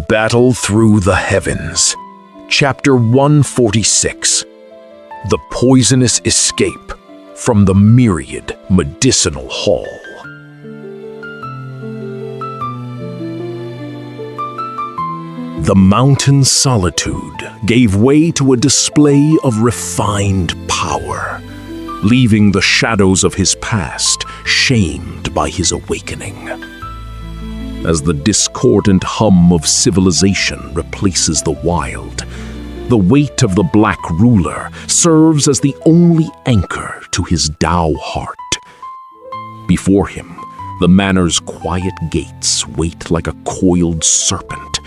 Battle Through the Heavens. Chapter 146. The Poisonous Escape from the Myriad Medicinal Hall. The mountain solitude gave way to a display of refined power, leaving the shadows of his past shamed by his awakening. As the discordant hum of civilization replaces the wild, the weight of the black ruler serves as the only anchor to his Dou heart. Before him, the manor's quiet gates wait like a coiled serpent,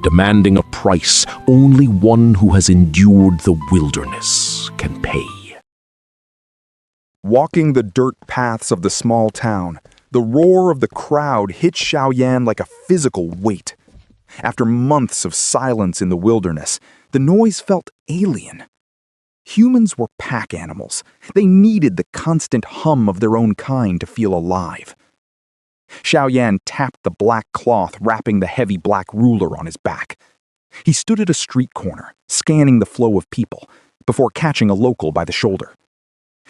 demanding a price only one who has endured the wilderness can pay. Walking the dirt paths of the small town, the roar of the crowd hit Xiaoyan like a physical weight. After months of silence in the wilderness, the noise felt alien. Humans were pack animals. They needed the constant hum of their own kind to feel alive. Xiaoyan tapped the black cloth wrapping the heavy black ruler on his back. He stood at a street corner, scanning the flow of people, before catching a local by the shoulder.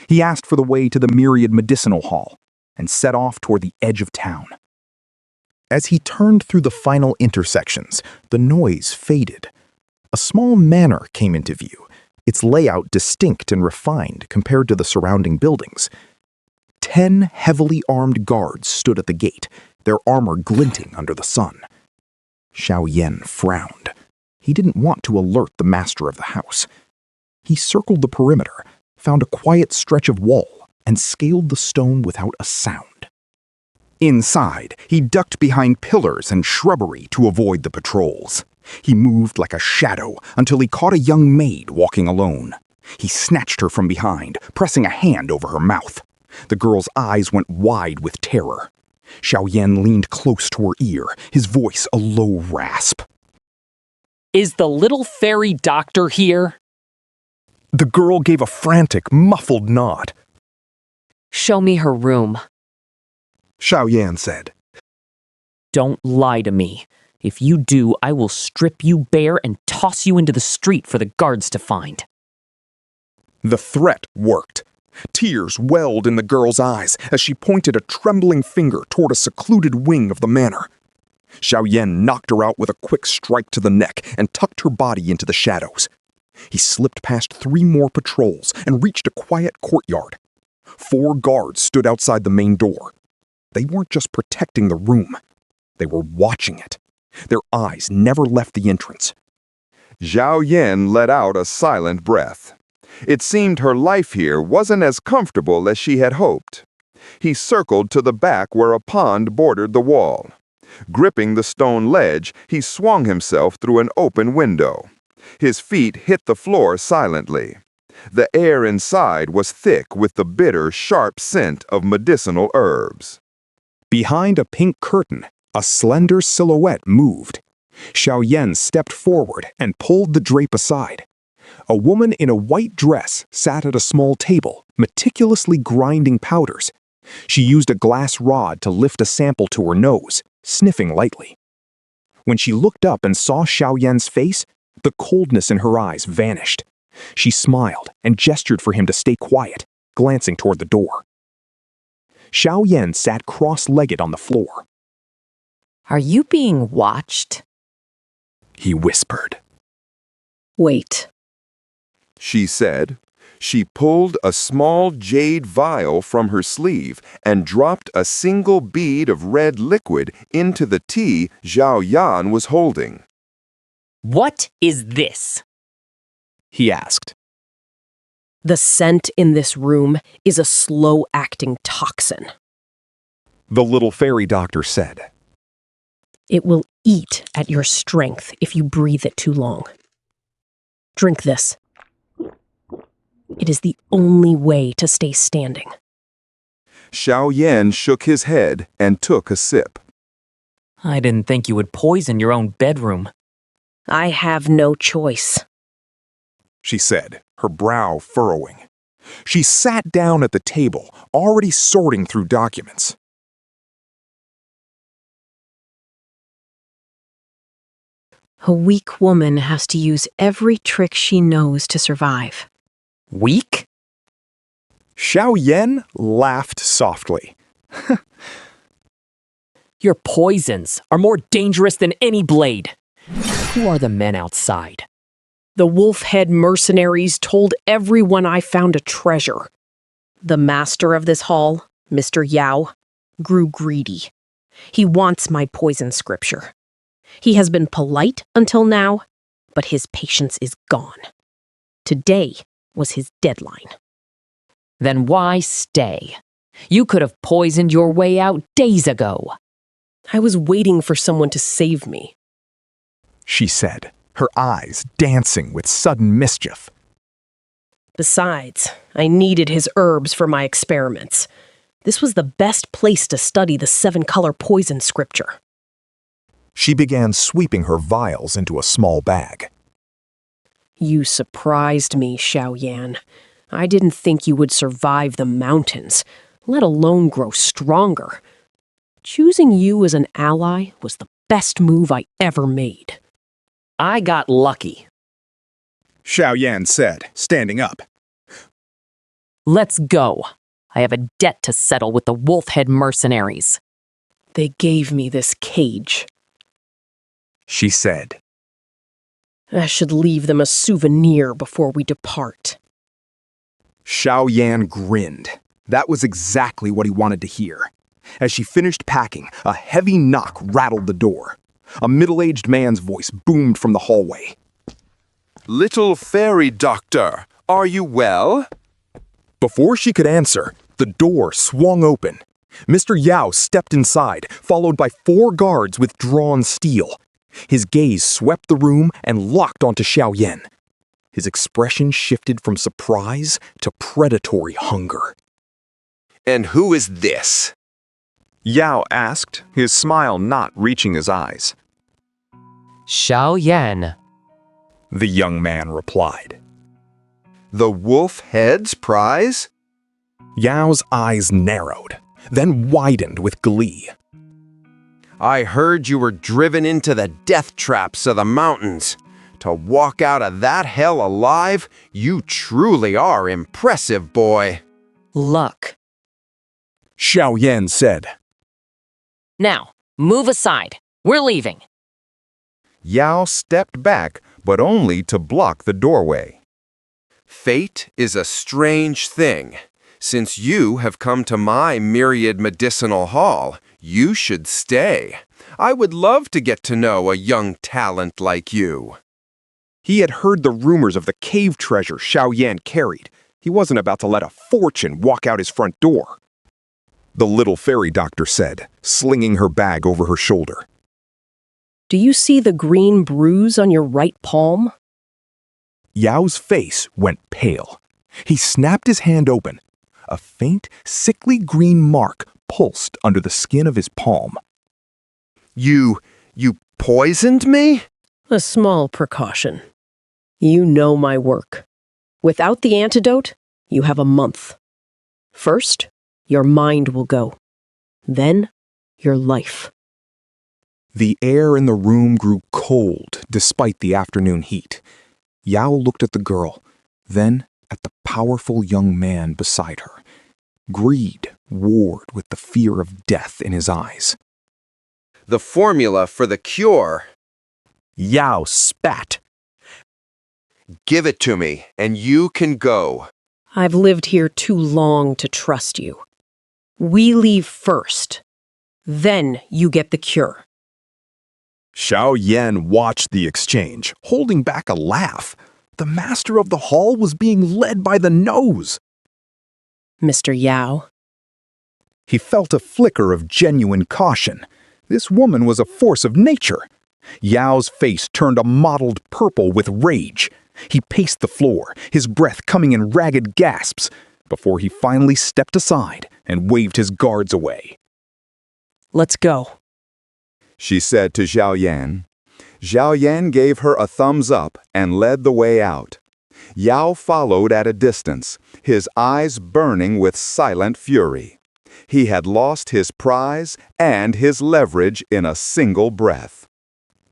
He asked for the way to the Myriad Medicinal Hall and set off toward the edge of town. As he turned through the final intersections, the noise faded. A small manor came into view, its layout distinct and refined compared to the surrounding buildings. 10 heavily armed guards stood at the gate, their armor glinting under the sun. Xiaoyan frowned. He didn't want to alert the master of the house. He circled the perimeter, found a quiet stretch of wall, and scaled the stone without a sound. Inside, he ducked behind pillars and shrubbery to avoid the patrols. He moved like a shadow until he caught a young maid walking alone. He snatched her from behind, pressing a hand over her mouth. The girl's eyes went wide with terror. Xiaoyan leaned close to her ear, his voice a low rasp. "Is the little fairy doctor here?" The girl gave a frantic, muffled nod. "Show me her room." Xiaoyan said. "Don't lie to me. If you do, I will strip you bare and toss you into the street for the guards to find." The threat worked. Tears welled in the girl's eyes as she pointed a trembling finger toward a secluded wing of the manor. Xiaoyan knocked her out with a quick strike to the neck and tucked her body into the shadows. He slipped past 3 more patrols and reached a quiet courtyard. 4 guards stood outside the main door. They weren't just protecting the room. They were watching it. Their eyes never left the entrance. Xiaoyan let out a silent breath. It seemed her life here wasn't as comfortable as she had hoped. He circled to the back where a pond bordered the wall. Gripping the stone ledge, he swung himself through an open window. His feet hit the floor silently. The air inside was thick with the bitter, sharp scent of medicinal herbs. Behind a pink curtain, a slender silhouette moved. Xiaoyan stepped forward and pulled the drape aside. A woman in a white dress sat at a small table, meticulously grinding powders. She used a glass rod to lift a sample to her nose, sniffing lightly. When she looked up and saw Xiaoyan's face, the coldness in her eyes vanished. She smiled and gestured for him to stay quiet, glancing toward the door. Xiaoyan sat cross-legged on the floor. "Are you being watched?" He whispered. "Wait." She said. She pulled a small jade vial from her sleeve and dropped a single bead of red liquid into the tea Xiaoyan was holding. "What is this?" He asked. "The scent in this room is a slow-acting toxin. The little fairy doctor said. It will eat at your strength if you breathe it too long. Drink this. It is the only way to stay standing." Xiaoyan shook his head and took a sip. "I didn't think you would poison your own bedroom." "I have no choice," she said, her brow furrowing. She sat down at the table, already sorting through documents. A weak woman has to use every trick she knows to survive. Weak? Xiaoyan laughed softly. Your poisons are more dangerous than any blade. Who are the men outside? The wolf-head mercenaries told everyone I found a treasure. The master of this hall, Mr. Yao, grew greedy. He wants my poison scripture. He has been polite until now, but his patience is gone. Today was his deadline. Then why stay? You could have poisoned your way out days ago. I was waiting for someone to save me. She said, her eyes dancing with sudden mischief. Besides, I needed his herbs for my experiments. This was the best place to study the 7-color poison scripture. She began sweeping her vials into a small bag. You surprised me, Xiaoyan. I didn't think you would survive the mountains, let alone grow stronger. Choosing you as an ally was the best move I ever made. I got lucky. Xiaoyan said, standing up. Let's go. I have a debt to settle with the wolf-head mercenaries. They gave me this cage. She said. I should leave them a souvenir before we depart. Xiaoyan grinned. That was exactly what he wanted to hear. As she finished packing, a heavy knock rattled the door. A middle-aged man's voice boomed from the hallway. Little fairy doctor, are you well? Before she could answer, the door swung open. Mr. Yao stepped inside, followed by 4 guards with drawn steel. His gaze swept the room and locked onto Xiaoyan. His expression shifted from surprise to predatory hunger. And who is this? Yao asked, his smile not reaching his eyes. Xiaoyan. The young man replied. The wolf head's prize? Yao's eyes narrowed, then widened with glee. I heard you were driven into the death traps of the mountains. To walk out of that hell alive, you truly are impressive, boy. Luck. Xiaoyan said. Now, move aside. We're leaving. Yao stepped back, but only to block the doorway. Fate is a strange thing. Since you have come to my Myriad Medicinal Hall, you should stay. I would love to get to know a young talent like you. He had heard the rumors of the cave treasure Xiaoyan carried. He wasn't about to let a fortune walk out his front door. The little fairy doctor said, slinging her bag over her shoulder. Do you see the green bruise on your right palm? Yao's face went pale. He snapped his hand open. A faint, sickly green mark pulsed under the skin of his palm. You poisoned me? A small precaution. You know my work. Without the antidote, you have a month. First, your mind will go. Then, your life. The air in the room grew cold despite the afternoon heat. Yao looked at the girl, then at the powerful young man beside her. Greed warred with the fear of death in his eyes. The formula for the cure. Yao spat. Give it to me, and you can go. I've lived here too long to trust you. We leave first. Then you get the cure. Xiaoyan watched the exchange, holding back a laugh. The master of the hall was being led by the nose. Mr. Yao. He felt a flicker of genuine caution. This woman was a force of nature. Yao's face turned a mottled purple with rage. He paced the floor, his breath coming in ragged gasps, before he finally stepped aside and waved his guards away. Let's go, she said to Xiaoyan. Xiaoyan gave her a thumbs up and led the way out. Yao followed at a distance, his eyes burning with silent fury. He had lost his prize and his leverage in a single breath.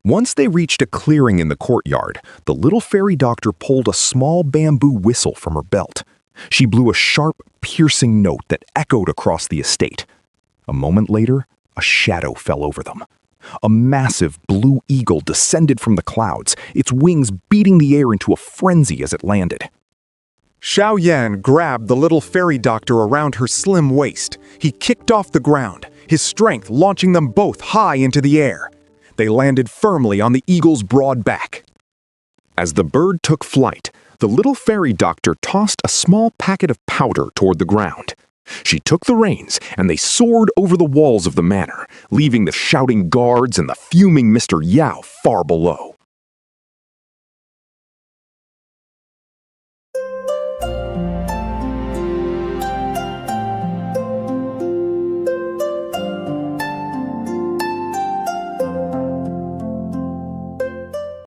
Once they reached a clearing in the courtyard, the little fairy doctor pulled a small bamboo whistle from her belt. She blew a sharp, piercing note that echoed across the estate. A moment later, a shadow fell over them. A massive blue eagle descended from the clouds, its wings beating the air into a frenzy as it landed. Xiaoyan grabbed the little fairy doctor around her slim waist. He kicked off the ground, his strength launching them both high into the air. They landed firmly on the eagle's broad back. As the bird took flight, the little fairy doctor tossed a small packet of powder toward the ground. She took the reins, and they soared over the walls of the manor, leaving the shouting guards and the fuming Mr. Yao far below.